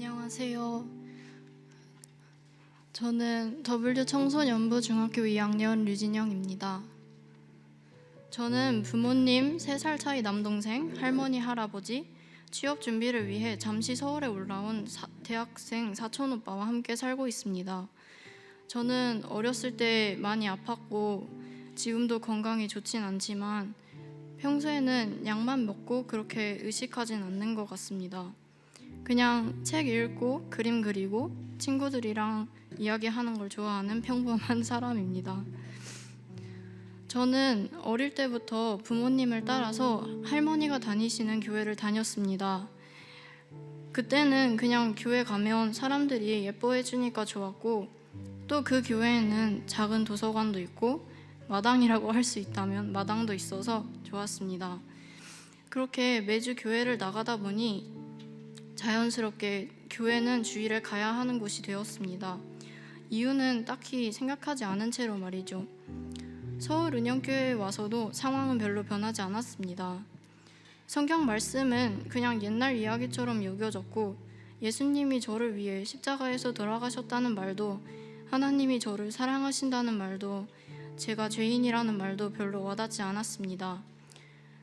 안녕하세요. 저는 W 청소년부 중학교 2학년 류진영입니다. 저는 부모님 3살 차이 남동생, 할머니, 할아버지, 취업 준비를 위해 잠시 서울에 올라온 대학생 사촌 오빠와 함께 살고 있습니다. 저는 어렸을 때 많이 아팠고 지금도 건강이 좋진 않지만 평소에는 약만 먹고 그렇게 의식하진 않는 것 같습니다. 그냥 책 읽고 그림 그리고 친구들이랑 이야기하는 걸 좋아하는 평범한 사람입니다. 저는 어릴 때부터 부모님을 따라서 할머니가 다니시는 교회를 다녔습니다. 그때는 그냥 교회 가면 사람들이 예뻐해 주니까 좋았고, 또 그 교회에는 작은 도서관도 있고 마당이라고 할 수 있다면 마당도 있어서 좋았습니다. 그렇게 매주 교회를 나가다 보니 자연스럽게 교회는 주일에 가야 하는 곳이 되었습니다. 이유는 딱히 생각하지 않은 채로 말이죠. 서울 은영교회에 와서도 상황은 별로 변하지 않았습니다. 성경 말씀은 그냥 옛날 이야기처럼 여겨졌고, 예수님이 저를 위해 십자가에서 돌아가셨다는 말도, 하나님이 저를 사랑하신다는 말도, 제가 죄인이라는 말도 별로 와닿지 않았습니다.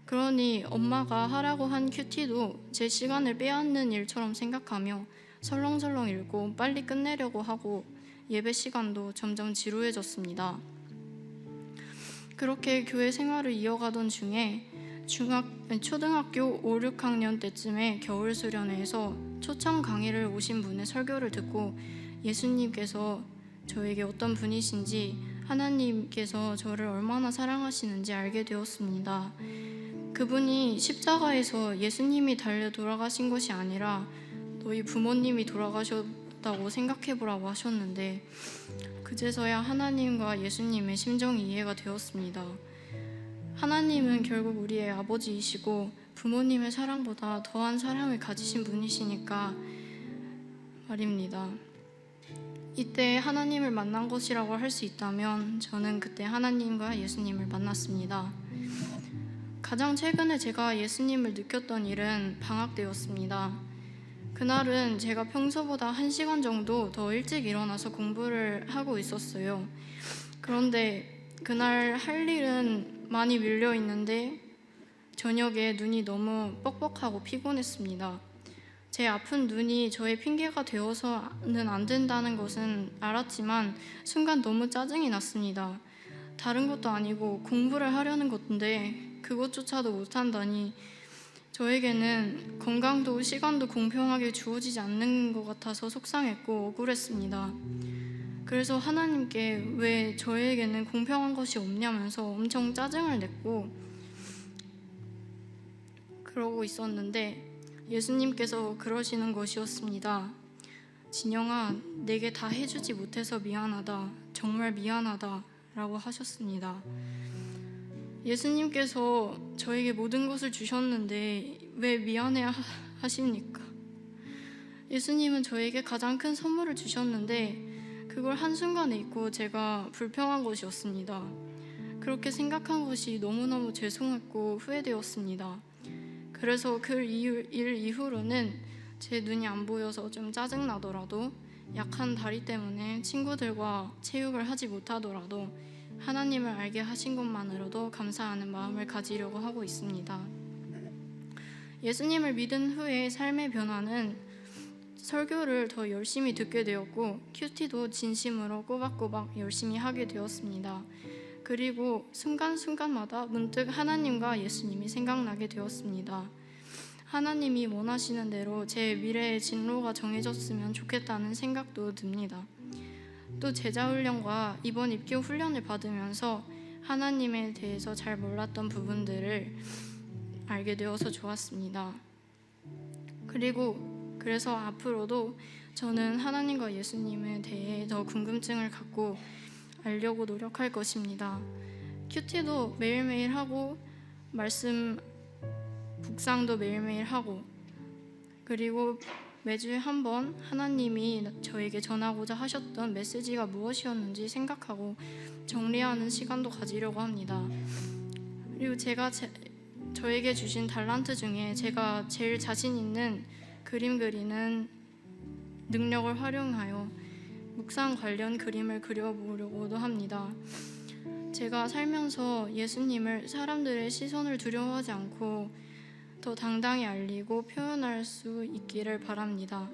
그러니 엄마가 하라고 한 큐티도 제 시간을 빼앗는 일처럼 생각하며 설렁설렁 읽고 빨리 끝내려고 하고, 예배 시간도 점점 지루해졌습니다. 그렇게 교회 생활을 이어가던 중에 초등학교 5, 6학년 때쯤에 겨울 수련회에서 초청 강의를 오신 분의 설교를 듣고 예수님께서 저에게 어떤 분이신지, 하나님께서 저를 얼마나 사랑하시는지 알게 되었습니다. 그분이 십자가에서 예수님이 달려 돌아가신 것이 아니라 너희 부모님이 돌아가셨다고 생각해보라고 하셨는데, 그제서야 하나님과 예수님의 심정이 이해가 되었습니다. 하나님은 결국 우리의 아버지이시고 부모님의 사랑보다 더한 사랑을 가지신 분이시니까 말입니다. 이때 하나님을 만난 것이라고 할 수 있다면 저는 그때 하나님과 예수님을 만났습니다. 가장 최근에 제가 예수님을 느꼈던 일은 방학 때였습니다. 그날은 제가 평소보다 1시간 정도 더 일찍 일어나서 공부를 하고 있었어요. 그런데 그날 할 일은 많이 밀려 있는데 저녁에 눈이 너무 뻑뻑하고 피곤했습니다. 제 아픈 눈이 저의 핑계가 되어서는 안 된다는 것은 알았지만 순간 너무 짜증이 났습니다. 다른 것도 아니고 공부를 하려는 건데 그것조차도 못한다니 저에게는 건강도 시간도 공평하게 주어지지 않는 것 같아서 속상했고 억울했습니다. 그래서 하나님께 왜 저에게는 공평한 것이 없냐면서 엄청 짜증을 냈고 그러고 있었는데 예수님께서 그러시는 것이었습니다. 진영아, 내게 다 해주지 못해서 미안하다. 정말 미안하다 라고 하셨습니다. 예수님께서 저에게 모든 것을 주셨는데 왜 미안해 하십니까? 예수님은 저에게 가장 큰 선물을 주셨는데 그걸 한순간에 잊고 제가 불평한 것이었습니다. 그렇게 생각한 것이 너무너무 죄송했고 후회되었습니다. 그래서 그 일 이후로는 제 눈이 안 보여서 좀 짜증나더라도, 약한 다리 때문에 친구들과 체육을 하지 못하더라도 하나님을 알게 하신 것만으로도 감사하는 마음을 가지려고 하고 있습니다. 예수님을 믿은 후에 삶의 변화는 설교를 더 열심히 듣게 되었고 큐티도 진심으로 꼬박꼬박 열심히 하게 되었습니다. 그리고 순간순간마다 문득 하나님과 예수님이 생각나게 되었습니다. 하나님이 원하시는 대로 제 미래의 진로가 정해졌으면 좋겠다는 생각도 듭니다. 또 제자훈련과 이번 입교 훈련을 받으면서 하나님에 대해서 잘 몰랐던 부분들을 알게 되어서 좋았습니다. 그래서 앞으로도 저는 하나님과 예수님에 대해 더 궁금증을 갖고 알려고 노력할 것입니다. 큐티도 매일매일 하고 말씀 묵상도 매일매일 하고, 그리고 매주에 한 번 하나님이 저에게 전하고자 하셨던 메시지가 무엇이었는지 생각하고 정리하는 시간도 가지려고 합니다. 그리고 저에게 주신 달란트 중에 제가 제일 자신 있는 그림 그리는 능력을 활용하여 묵상 관련 그림을 그려보려고도 합니다. 제가 살면서 예수님을 사람들의 시선을 두려워하지 않고 더 당당히 알리고 표현할 수 있기를 바랍니다.